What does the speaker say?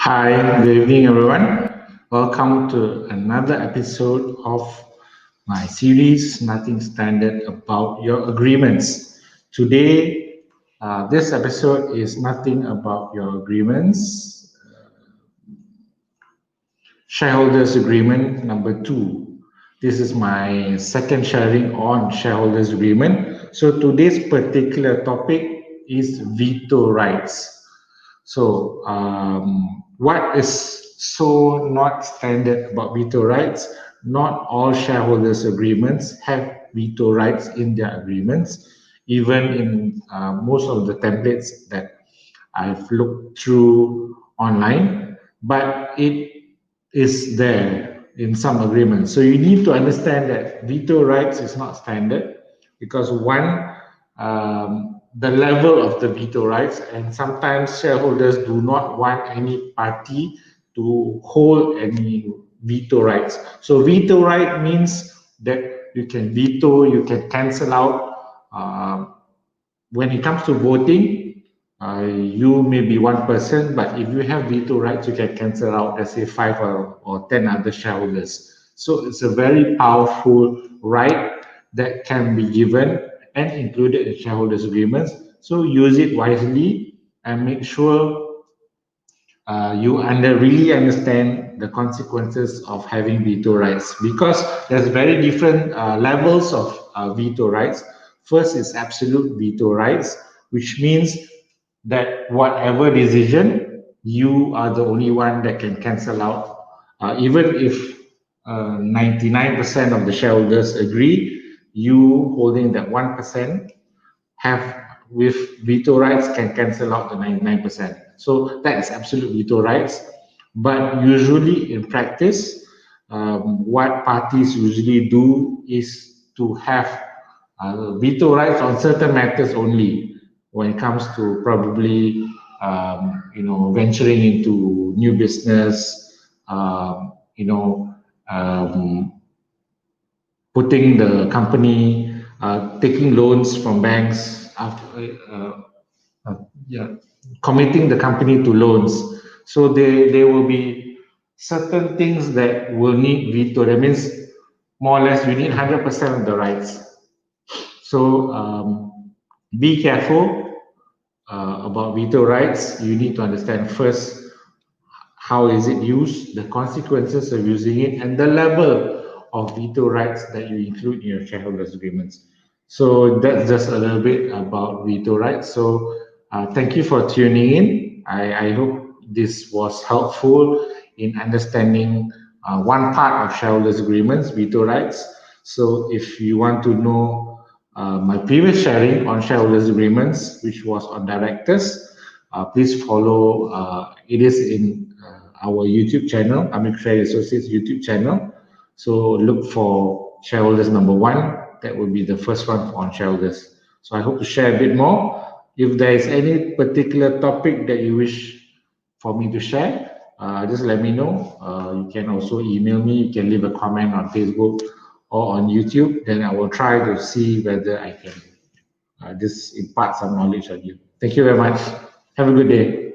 Hi, good evening, everyone. Welcome to another episode of my series, Nothing Standard About Your Agreements. Today, this episode is nothing about your agreements. Shareholders Agreement number 2. This is my second sharing on Shareholders Agreement. So today's particular topic is veto rights. So, what is so not standard about veto rights? Not all shareholders' agreements have veto rights in their agreements. Even in most of the templates that I've looked through online, but it is there in some agreements. So you need to understand that veto rights is not standard because one, the level of the veto rights, and sometimes shareholders do not want any party to hold any veto rights. So veto right means that you can veto, you can cancel out. When it comes to voting, you may be one person, but if you have veto rights, you can cancel out, let's say, 5 or 10 other shareholders. So it's a very powerful right that can be given and included in shareholders agreements. So use it wisely and make sure you really understand the consequences of having veto rights, because there's very different levels of veto rights. First is absolute veto rights, which means that whatever decision, you are the only one that can cancel out. Even if 99% of the shareholders agree, you holding that 1% have with veto rights can cancel out the 99%. So that is absolute veto rights. But usually in practice, what parties usually do is to have veto rights on certain matters only when it comes to probably venturing into new business, putting the company, taking loans from banks, yeah, committing the company to loans. So there will be certain things that will need veto. That means more or less you need 100% of the rights. So be careful about veto rights. You need to understand first how is it used, the consequences of using it, and the level of veto rights that you include in your shareholders agreements. So that's just a little bit about veto rights. So thank you for tuning in. I hope this was helpful in understanding one part of shareholders agreements, veto rights. So if you want to know my previous sharing on shareholders agreements, which was on directors, please follow. It is in our YouTube channel, Amik Trade Associates YouTube channel. So look for shareholders number 1. That will be the first one on shareholders. So I hope to share a bit more. If there is any particular topic that you wish for me to share, just let me know. You can also email me. You can leave a comment on Facebook or on YouTube. Then I will try to see whether I can just impart some knowledge on you. Thank you very much. Have a good day.